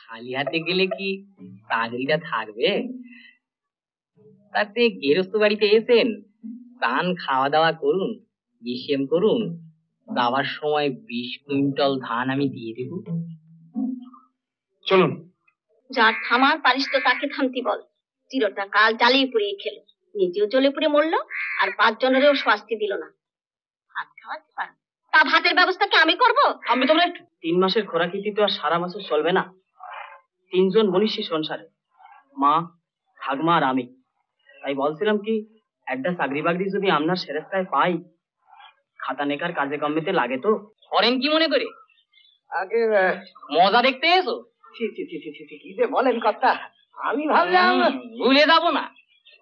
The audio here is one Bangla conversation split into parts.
খালি হাতে গেলে কি চাকরিটা থাকবে? তাতে গেরস্ত বাড়িতে এসেন, প্রাণ খাওয়া দাওয়া করুন, বিষেম করুন, যাওয়ার সময় 20 কুইন্টাল ধান আমি দিয়ে দেব। চলুন। যার থামার পারিস তো তাকে থামতি বল। চিরটা কাল জ্বালিয়ে পুড়িয়ে খেলো, নিজেও জ্বলে পুড়ে মরলো, আর 5 জনেরও শাস্তি দিল না। ভাত খাওয়াতে পারো, তা ভাতের ব্যবস্থা কি আমি করবো? আমি তোমরা একটু 3 মাসের খোরাকিতে তো আর সারা মাসে চলবে না। 3 জন মনীষী সংসারে, মা, ঠাকমা আর আমি। তাই বলছিলাম কি, একটা চাকরি বাকরি যদি আপনার সেরেস্তায় পাই, খাতা নেকার কাজে কম্মেতে লাগে তো। করেন কি মনে করে? আগে মজা দেখতে এসো? কি যে বলেন কথা, আমি ভাবলাম ভুলে যাবো না,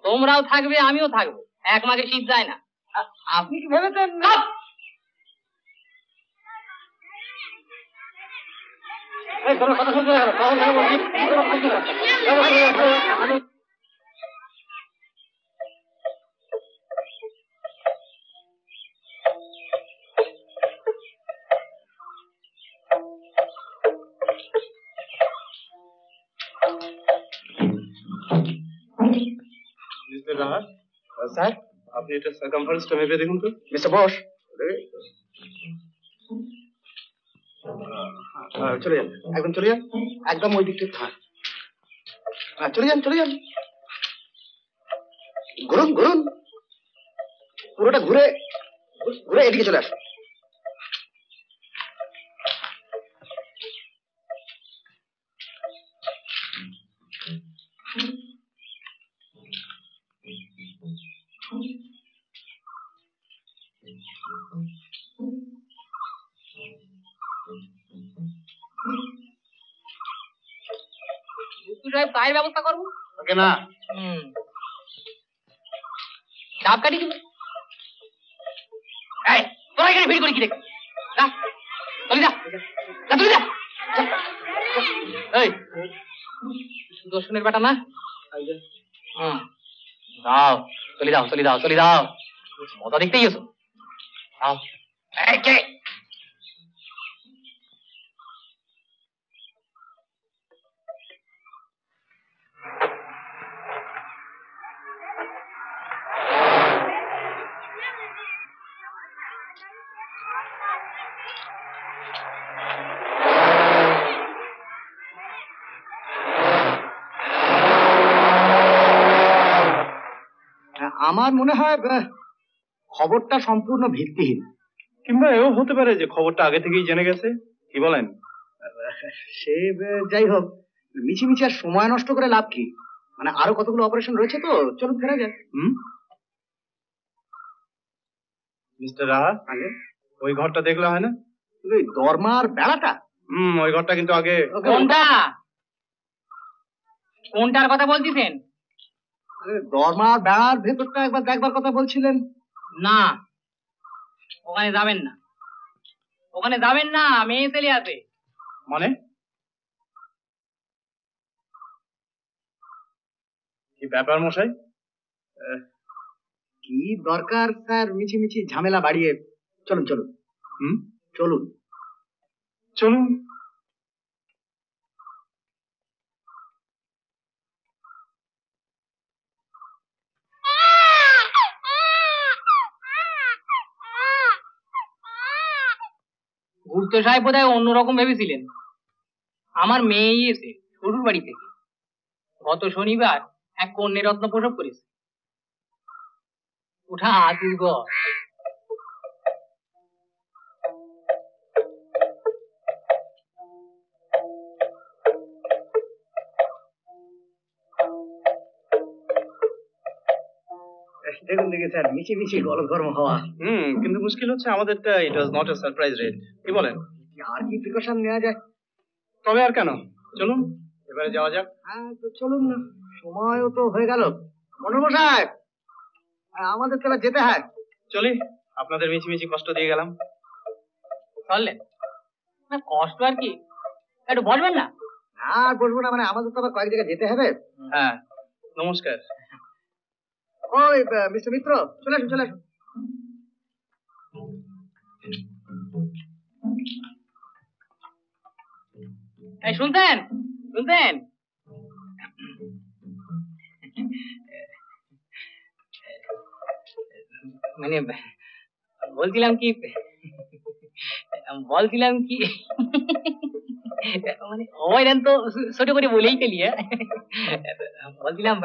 তোমরাও থাকবে আমিও থাকবো, এক মাঘে শীত যায় না। আপনি কি ভেবেছেন? কথা শুনতে মিস্টার রাহা, স্যার আপনি এটা সার্কামফারেন্সটা মেপে দেখুন তো। মিস্টার বোস, চলে যান, একদম চলে যান, একদম ওই দিকটা। হ্যাঁ চলে যান, চলে যান, ঘুরুন ঘুরুন, পুরোটা ঘুরে ঘুরে এদিকে চলে আসুন। চায়ের ব্যবস্থা করবো ওকে না, ডাব কাটি দিব। তোরা এখানে ভিড় করে কি দেখবি? দর্শনের বেটা না, দাও চলে যাও, চলে যাও, চলে যাও, মজা দেখতেই এসো। আমার মনে হয় খবরটা সম্পূর্ণ ভিত্তিহীন। কিংবা এও হতে পারে যে খবরটা আগে থেকেই জেনে গেছে। কি বলেন? সে যাই হোক, মিছিমিছি আর সময় নষ্ট করে লাভ কি? মানে আরো কতগুলো অপারেশন রয়েছে তো, চলুন ফেরা যাক। মিস্টার রাহা, আগে ওই ঘরটা দেখলে হয় না? ওই দরমার বেড়াটা? ওই ঘরটা কিন্তু আগে। কোনটা? কোনটার কথা বলতেছেন? দরমার বেড়ার ভেতরটা একবার দেখবার কথা বলছিলেন। না, ওখানে যাবেন না, ওখানে যাবেন না, মেয়ে ছেলে আছে। মানে কি ব্যাপার মশাই? কি দরকার স্যার মিছিমিছি ঝামেলা বাড়িয়ে? চলুন চলুন। চলুন চলুন। গুপ্ত সাহেব বোধহয় অন্যরকম ভেবেছিলেন। আমার মেয়েই এসে শ্বশুর বাড়ি থেকে গত শনিবার এক কন্যা রত্ন প্রসব করেছে। ওঠা আতুর ঘর। দেখুন দেখে স্যার, মিছিমিছি গলদঘর্ম হওয়া। কিন্তু মুশকিল হচ্ছে আমাদেরটা it was not a surprise raid. কি বলেন? আর কি প্রিকশন নেওয়া যায়? তবে আর কেন, চলুন এবারে যাওয়া যাক। হ্যাঁ তো চলুন না, সময়ও তো হয়ে গেল। মন্ডলমশাই, আমাদের তাহলে যেতে হয়। চলি, আপনাদের মিছিমিছি কষ্ট দিয়ে গেলাম। চললেন না? কষ্ট আর কি, একটু বলবেন না? না আর বলবো না, মানে আমাদের তো আবার কয়েক জায়গায় যেতে হবে। হ্যাঁ, নমস্কার। ওই মিস্টার মিত্র, চলে আসুন চলে আসুন। এই শুনতেন? বুঝলেন? মানে বলছিলাম কি মানে ওইরকম তো ছোট করে বলেই ফেলি। বলছিলাম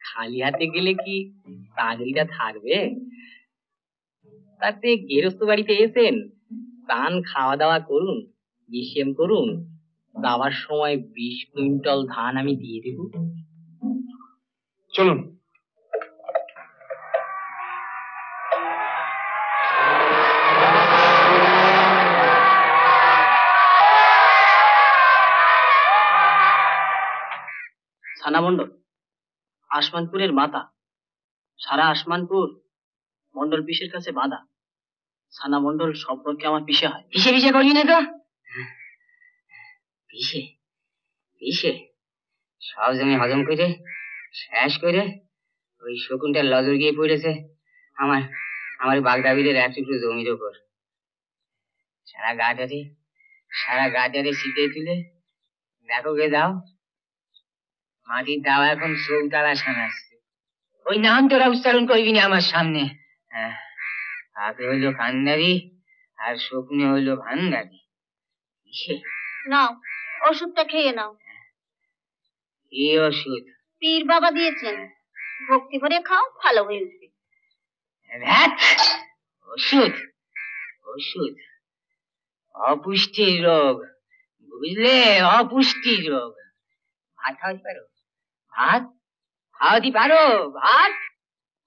খালি হাতে গেলে কি চাকরিটা থাকবে? তাতে গেরস্ত বাড়িতে এসেন, প্রাণ খাওয়া দাওয়া করুন, বিষেম করুন, যাওয়ার সময় 20 কুইন্টাল ধান আমি দিয়ে দেব। চলুন। সানা মন্ডল আসমানপুরের মাতা, সারা আসমানপুর মন্ডল পিসের কাছে বাঁধা। সানা মন্ডল সম্পর্কে আমার পিসে হয়। পিসে পিসে করবি না তো? পিসে পিসে সব জমি হজম করে শেষ করে ওই শকুনটার লজর গিয়ে পড়েছে আমার আমার বাগদাবিদের এক টুকরো জমির ওপর। সারা গাটারে শীতে তুলে দেখো গে যাও, মাটির দাও এখন চৌতালা সানাচ্ছে। ওই নাম তোরা উচ্চারণ করবি না আমার সামনে। তাকে হইলো কান্দারি আর শকুনে হইলো ভান্ডারি। নাও, ওষুধটা খেয়ে নাও। কি ওষুধ? পীর বাবা দিয়েছেন, ভক্তি ভরে খাও, ভালো হয়ে উঠবে। ওষুধ ওষুধ অপুষ্টির রোগ, বুঝলে? অপুষ্টির রোগ। ভাত খাওয়াতে পারো? ভাত খাওয়াতে পারো? ভাত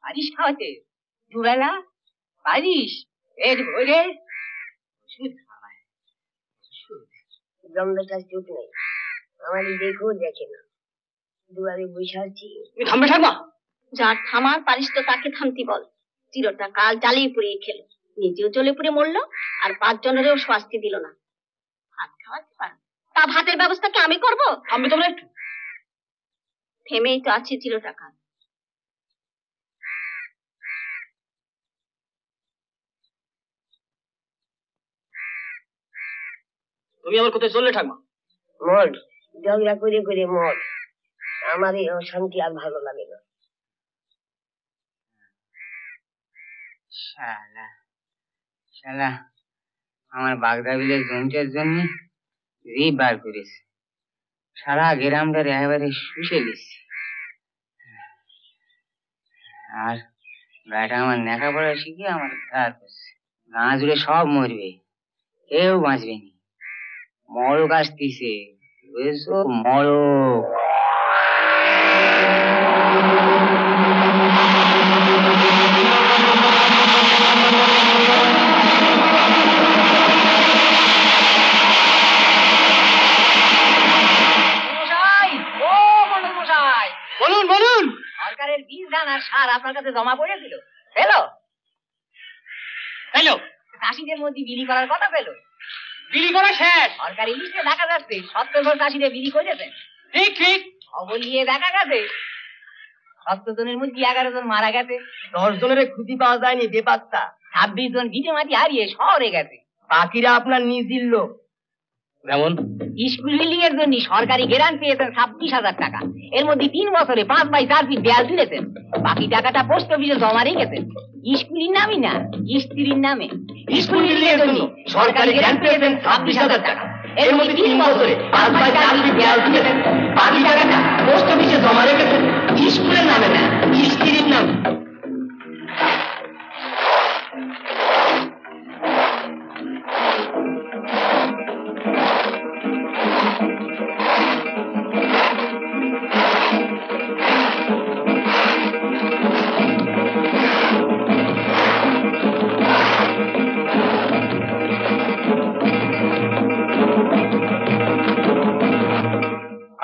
পারিস খাওয়াতে? দুবেলা পারিস? পেট ভরে? ওষুধ খাওয়ায় ওষুধ। জমদশার চোখ নেই, আমার দেখেও দেখে না, দুয়ারে বসে আছি। তুমি থামবে ঠাকমা? যার থামার পারিস তো তাকে থামতি বল। চিরটা কাল জ্বালিয়ে পুড়িয়ে খেলো, নিজেও জ্বলে পুড়ে মরলো, আর 5 জনেরও শাস্তি দিল না। ভাত খাওয়াতে পারো? তা ভাতের ব্যবস্থা কি আমি করবো? থামবে তোমরা একটু? থেমেই তো আছে চিরটা কাল। তুমি আমার কোথায় চললে ঠাকমা? মর, ঝগড়া করে করে মর, আমার এই অশান্তি আর ভালো লাগে না। শালা শালা আমার বাগদাবিলের জমিটার জন্য রিপ বার করেছে, সারা গ্রামটার একেবারে শুষে দিচ্ছে। আর বেটা আমার লেখাপড়া শিখে আমার ধার করছে, গাঁ জুড়ে সব মরবে, কেউ বাঁচবে নি। মরক আসতিছে, বুঝেছো? মরক। বলুন বলুন। সরকারের বীজ ধান আর সার আপনার কাছে জমা পড়েছিল, পেলো? পেলো? চাষিদের মধ্যে বিলি করার কথা পেলো? বিলি করা শেষ। সরকারি লিস্টে দেখা যাচ্ছে 70 চাষিদের বিলি করেছেন। ঠিক ঠিক। খবর নিয়ে দেখা গেছে 70 জনের মধ্যে 11 জন মারা গেছে, 10 জনের খুঁজি পাওয়া যায়নি বেপাত্তা, 26 জন ভিটে মাটি হারিয়ে শহরে গেছে, বাকিরা আপনার নিজের লোক। যেমন স্কুল বিল্ডিং এর জন্য সরকারি গ্রান্ট পেয়েছেন 26,000 টাকা, এর মধ্যে 3 বছরে 5/4 ফিট দেয়াল তুলেছেন, বাকি টাকাটা পোস্ট অফিসে জমা রেখেছেন। স্কুলের নামই না, স্ত্রীর নামে। স্কুল বিল্ডিং এর জন্য সরকারি গ্রান্ট পেয়েছেন 26,000 টাকা, এর মধ্যে 3 বছরে 5/4 ফিট দেয়াল তুলেছেন, বাকি টাকাটা পোস্ট অফিসে জমা রেখেছেন। স্কুলের নামে না, স্ত্রীর নামে।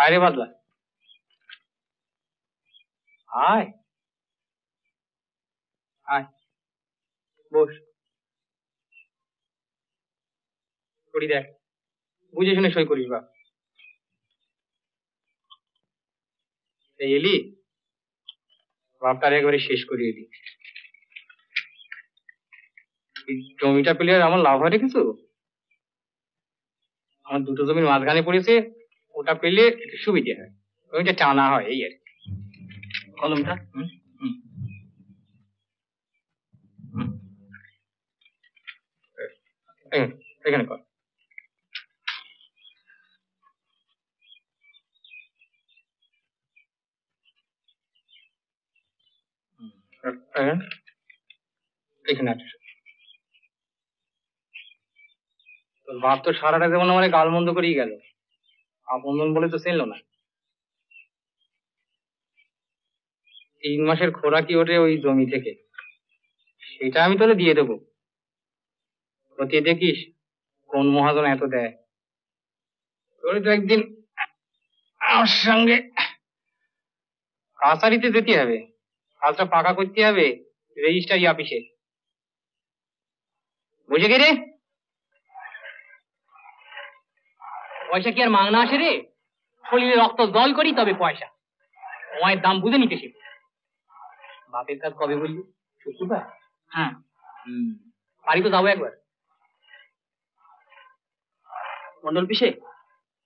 আরে বদলা আয় আয়, বস, করি দেখ, বুঝে শুনে সই করিস। বা এই এলি, বাপটার একবারে শেষ করিয়ে এলি। এই জমিটা পেলে আর আমার লাভ হয় কিছু? আমার 2টো জমির মাঝখানে পড়েছে, ওটা পেলে একটু সুবিধে হয়, ওইটা টানা হয় এই আর কি। কলমটা হুম, হুম, হুম। এখানে কর। এখানে আছে। তোর বাপ তো সারাটা যেমন আমার গাল মন্দ করেই গেল, আপন বলে তো চিনলো না। 3 মাসের খোরাকি ওঠে ওই জমি থেকে, সেটা আমি তোরে দিয়ে দেবো। ওতে দেখিস কোন মহাজন এত দেয়। তোরে তো একদিন আমার সঙ্গে কাছারিতে যেতে হবে, কাজটা পাকা করতে হবে রেজিস্ট্রারি অফিসে। বুঝে গে রে? পয়সা কি আর মাংনা আসে রে? শরীরে রক্ত জল করি তবে পয়সা। সময়ের দাম বুঝে নিতে শিখ। বাপের কাজ কবে বললি? শুক্রবার? হ্যাঁ। বাড়ি তো যাবো একবার। মন্ডল পিসে,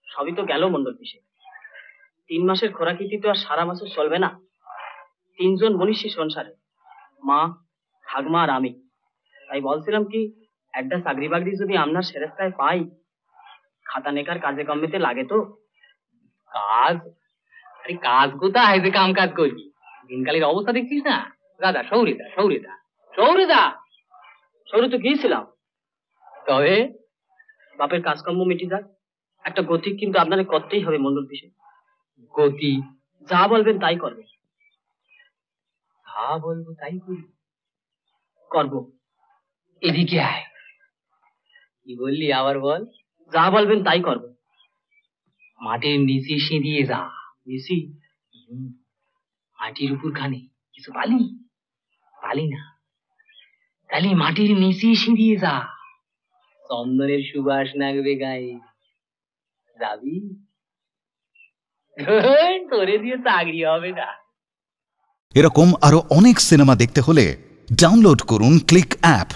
সবই তো গেল মন্ডল পিসে। 3 মাসের খোরাকিতে তো আর সারা বছর চলবে না। 3 জন মনীষী সংসারে, মা, ঠাকমা আর আমি। তাই বলছিলাম কি, একটা চাকরি বাকরি যদি আপনার সেরেস্তায় পাই, খাতা নেকার কাজে কম্মেতে লাগে তো। কাজ? আরে কাজ কোথায় যে কাম কাজ করবি? দিনকালের অবস্থা দেখছিস না? দাদা সৌরিদা সৌরিদা সৌরিদা সৌরে তো গিয়েছিলাম, তবে বাপের কাজকর্ম মিটি যাক, একটা গতি কিন্তু আপনারে করতেই হবে মন্ডল পিসে। গতি? যা বলবেন তাই করবে। যা বলবো তাই করি? করব। এদিকে আয়। কি বললি আবার বল? যা বলবেন তাই করব। মাটির নিচে সিঁধিয়ে যা। নিশি? মাটির উপর খানে কিছু পালি? পালি না? তাহলে মাটির নিচে সিঁধিয়ে যা, চন্দনের সুবাস নাগবে গায়ে। যাবি? তোরে দিয়ে চাকরি হবে না। এরকম আরো অনেক সিনেমা দেখতে হলে ডাউনলোড করুন ক্লিক অ্যাপ।